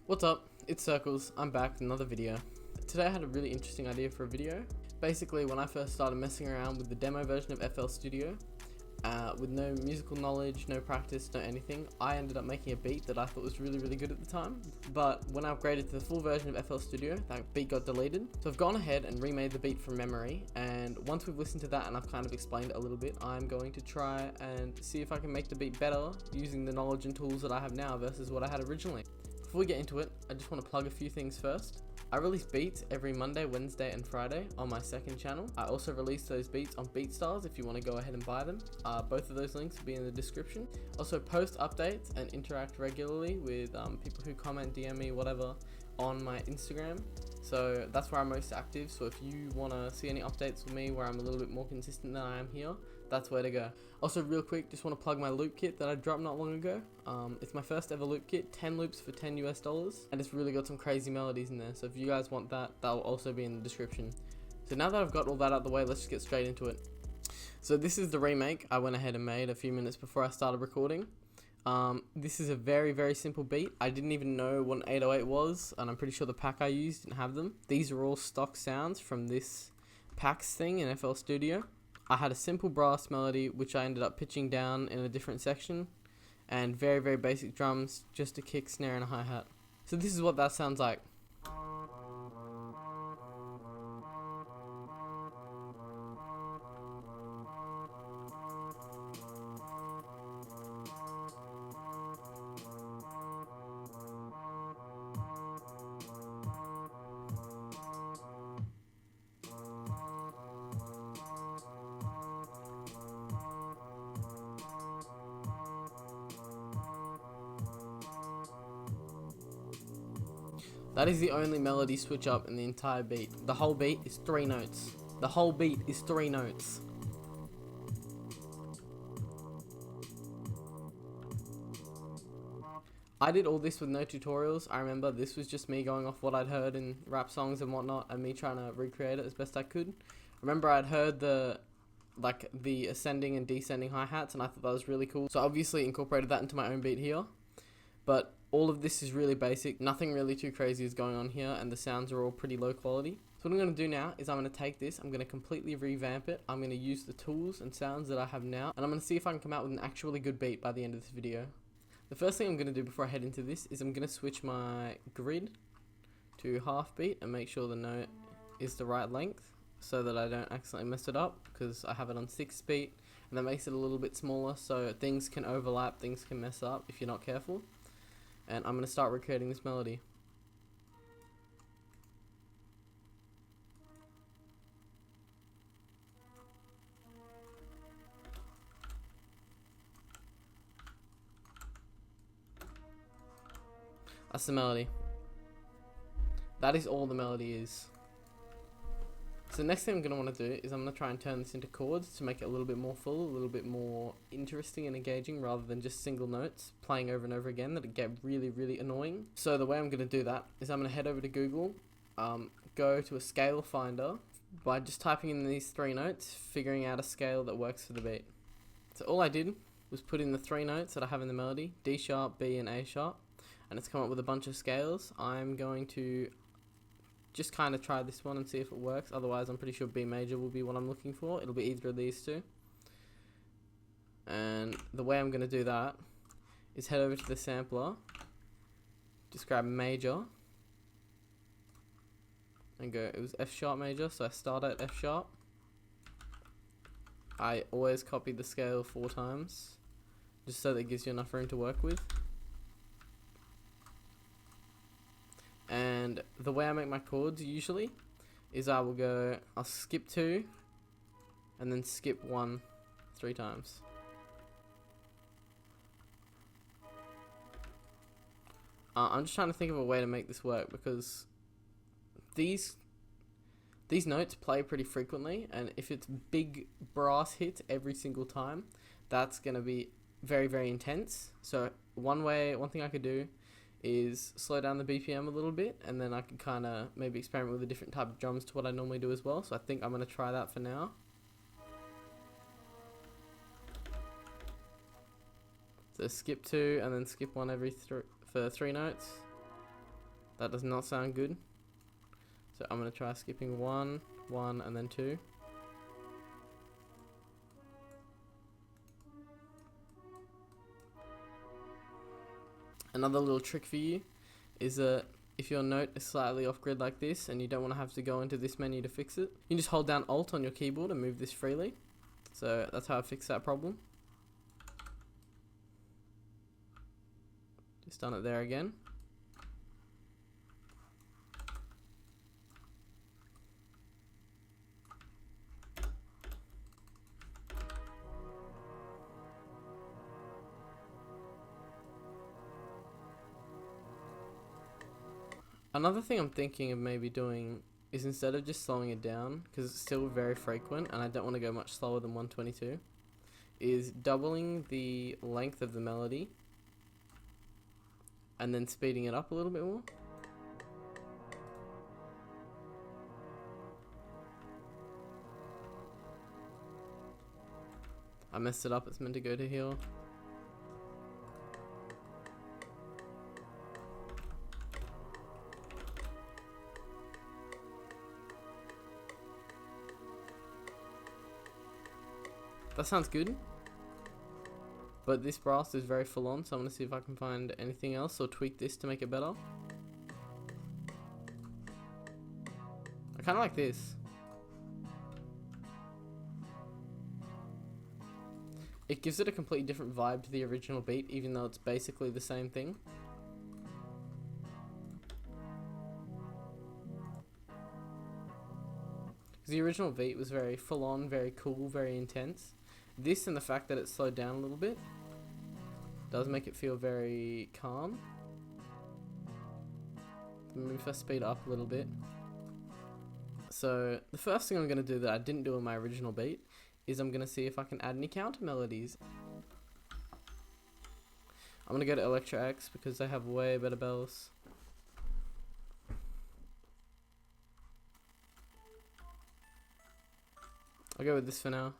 What's up? It's Circles. I'm back with another video. Today I had a really interesting idea for a video. Basically, when I first started messing around with the demo version of FL Studio, with no musical knowledge, no practice, no anything, I ended up making a beat that I thought was really good at the time. But when I upgraded to the full version of FL Studio, that beat got deleted. So I've gone ahead and remade the beat from memory, and once we've listened to that and I've kind of explained it a little bit, I'm going to try and see if I can make the beat better using the knowledge and tools that I have now versus what I had originally. Before we get into it, I just want to plug a few things first. I release beats every Monday, Wednesday and Friday on my second channel. I also release those beats on BeatStars if you want to go ahead and buy them. Both of those links will be in the description. Also post updates and interact regularly with people who comment, DM me, whatever, on my Instagram. So that's where I'm most active. So if you want to see any updates with me where I'm a little bit more consistent than I am here, that's where to go. Also real quick, just want to plug my loop kit that I dropped not long ago. It's my first ever loop kit, 10 loops for $10 US, and it's really got some crazy melodies in there. So if you guys want that, that'll also be in the description. So now that I've got all that out of the way, let's just get straight into it. So this is the remake I went ahead and made a few minutes before I started recording. This is a very simple beat. I didn't even know what an 808 was, and I'm pretty sure the pack I used didn't have them. These are all stock sounds from this packs thing in FL Studio. I had a simple brass melody which I ended up pitching down in a different section, and very basic drums, just a kick, snare and a hi-hat. So this is what that sounds like. That is the only melody switch up in the entire beat. The whole beat is 3 notes. The whole beat is 3 notes. I did all this with no tutorials. I remember this was just me going off what I'd heard in rap songs and whatnot, and me trying to recreate it as best I could. Remember I'd heard the ascending and descending hi-hats, and I thought that was really cool. So I obviously incorporated that into my own beat here. But all of this is really basic, nothing really too crazy is going on here, and the sounds are all pretty low quality. So what I'm going to do now is I'm going to take this, I'm going to completely revamp it, I'm going to use the tools and sounds that I have now, and I'm going to see if I can come out with an actually good beat by the end of this video. The first thing I'm going to do before I head into this is I'm going to switch my grid to half beat and make sure the note is the right length so that I don't accidentally mess it up, because I have it on 6 beat and that makes it a little bit smaller, so things can overlap, things can mess up if you're not careful. And I'm going to start recreating this melody. That's the melody. That is all the melody is. So the next thing I'm going to want to do is I'm going to try and turn this into chords to make it a little bit more full, a little bit more interesting and engaging, rather than just single notes playing over and over again that get really annoying. So the way I'm going to do that is I'm going to head over to Google, go to a scale finder by just typing in these 3 notes, figuring out a scale that works for the beat. So all I did was put in the 3 notes that I have in the melody, D sharp, B and A sharp, and it's come up with a bunch of scales. I'm going to just kind of try this one and see if it works. Otherwise I'm pretty sure B major will be what I'm looking for. It'll be either of these two. And the way I'm going to do that is head over to the sampler, just grab major and go, it was F sharp major, so I start at F sharp. I always copy the scale 4 times just so that it gives you enough room to work with. And the way I make my chords usually is I'll skip 2 and then skip 1 3 times. I'm just trying to think of a way to make this work, because these notes play pretty frequently, and if it's big brass hits every single time, that's going to be very intense. So one thing I could do is slow down the BPM a little bit, and then I can kind of maybe experiment with a different type of drums to what I normally do as well. So I think I'm going to try that for now. So skip 2 and then skip 1 for 3 notes. That does not sound good. So I'm going to try skipping 1, 1, and then 2. Another little trick for you is that if your note is slightly off grid like this and you don't want to have to go into this menu to fix it, you can just hold down Alt on your keyboard and move this freely. So that's how I fixed that problem. Just done it there again. Another thing I'm thinking of maybe doing is, instead of just slowing it down, because it's still very frequent and I don't want to go much slower than 122, is doubling the length of the melody and then speeding it up a little bit more. I messed it up, it's meant to go to here. That sounds good. But this brass is very full on, so I'm going to see if I can find anything else or tweak this to make it better. I kind of like this. It gives it a completely different vibe to the original beat, even though it's basically the same thing. Because the original beat was very full on, very cool, very intense. This, and the fact that it's slowed down a little bit, does make it feel very calm. Maybe if I speed up a little bit. So the first thing I'm going to do that I didn't do in my original beat is I'm going to see if I can add any counter melodies. I'm going to go to Electra X because they have way better bells. I'll go with this for now.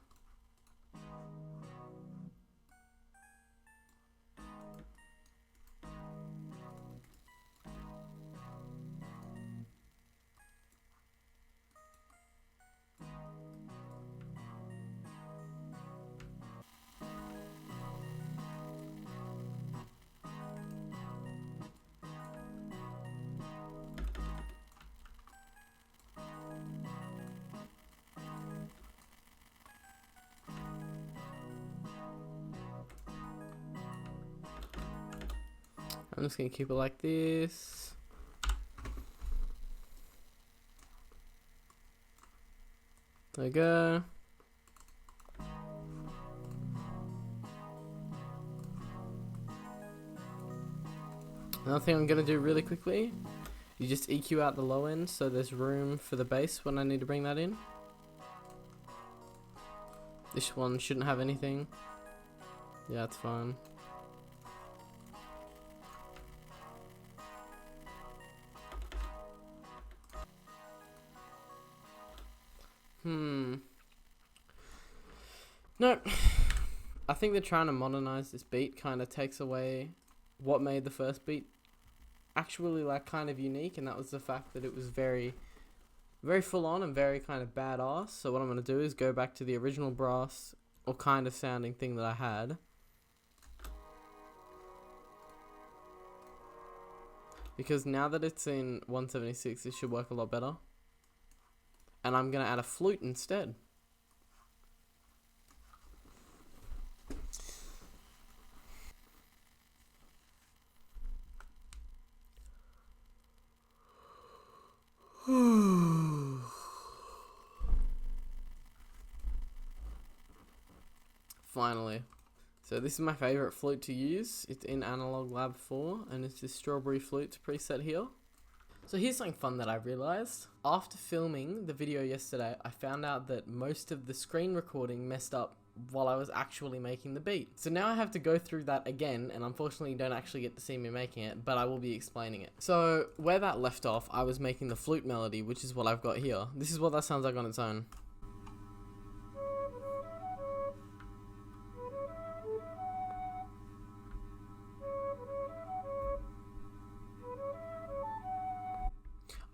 I'm just going to keep it like this. There we go. Another thing I'm going to do really quickly, you just EQ out the low end so there's room for the bass when I need to bring that in. This one shouldn't have anything. Yeah, it's fine. No, I think they're trying to modernize this beat, kind of takes away what made the first beat actually like kind of unique, and that was the fact that it was very, very full on and very kind of badass. So what I'm going to do is go back to the original brass or kind of sounding thing that I had. Because now that it's in 176, it should work a lot better. And I'm going to add a flute instead. Finally. So this is my favorite flute to use. It's in Analog Lab 4 and it's this strawberry flute preset here. So here's something fun that I realized. After filming the video yesterday, I found out that most of the screen recording messed up while I was actually making the beat. So now I have to go through that again, and unfortunately you don't actually get to see me making it, but I will be explaining it. So where that left off, I was making the flute melody, which is what I've got here. This is what that sounds like on its own.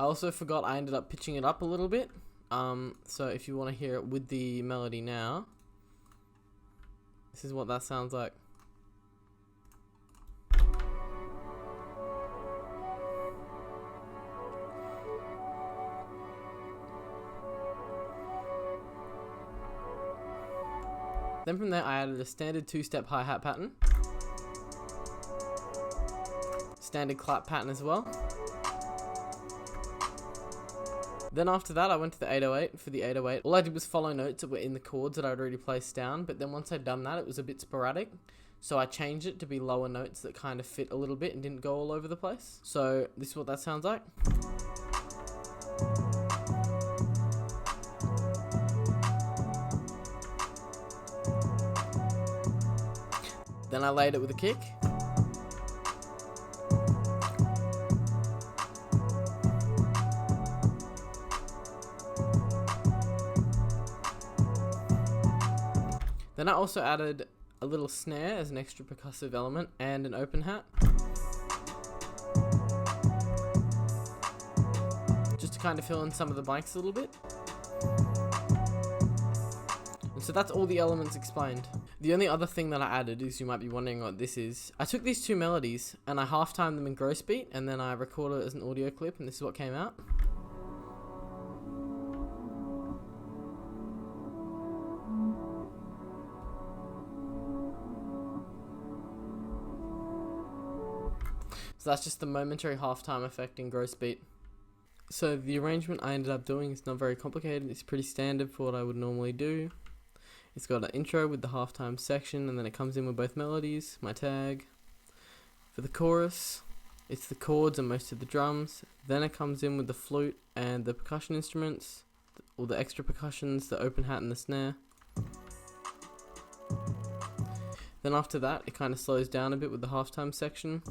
I also forgot I ended up pitching it up a little bit. So if you want to hear it with the melody now, this is what that sounds like. Then from there I added a standard 2-step hi-hat pattern, standard clap pattern as well. Then after that I went to the 808 for the 808. All I did was follow notes that were in the chords that I'd already placed down, but then once I'd done that it was a bit sporadic, so I changed it to be lower notes that kind of fit a little bit and didn't go all over the place. So this is what that sounds like. Then I laid it with a kick. Then I also added a little snare as an extra percussive element and an open hat, just to kind of fill in some of the blanks a little bit. And so that's all the elements explained. The only other thing that I added is, you might be wondering what this is. I took these two melodies and I half-timed them in gross beat, and then I recorded it as an audio clip, and this is what came out. So that's just the momentary halftime effect in gross beat. So the arrangement I ended up doing is not very complicated. It's pretty standard for what I would normally do. It's got an intro with the halftime section, and then it comes in with both melodies, my tag. For the chorus, it's the chords and most of the drums. Then it comes in with the flute and the percussion instruments, all the extra percussions, the open hat and the snare. Then after that, it kind of slows down a bit with the halftime section.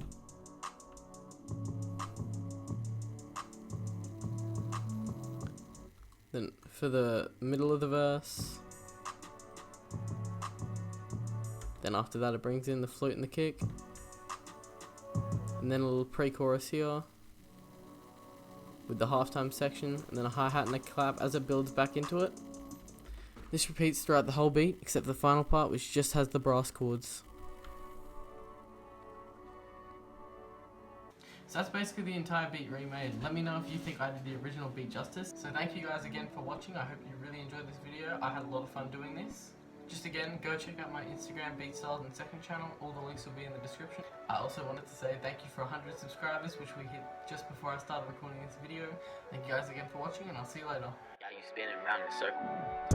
Then for the middle of the verse, then after that it brings in the flute and the kick, and then a little pre-chorus here with the halftime section, and then a hi-hat and a clap as it builds back into it. This repeats throughout the whole beat except for the final part, which just has the brass chords. So that's basically the entire beat remade. Let me know if you think I did the original beat justice. So thank you guys again for watching. I hope you really enjoyed this video. I had a lot of fun doing this. Just again, go check out my Instagram, Beat Styles, and second channel. All the links will be in the description. I also wanted to say thank you for 100 subscribers, which we hit just before I started recording this video. Thank you guys again for watching, and I'll see you later. Got you spinning around in a circle.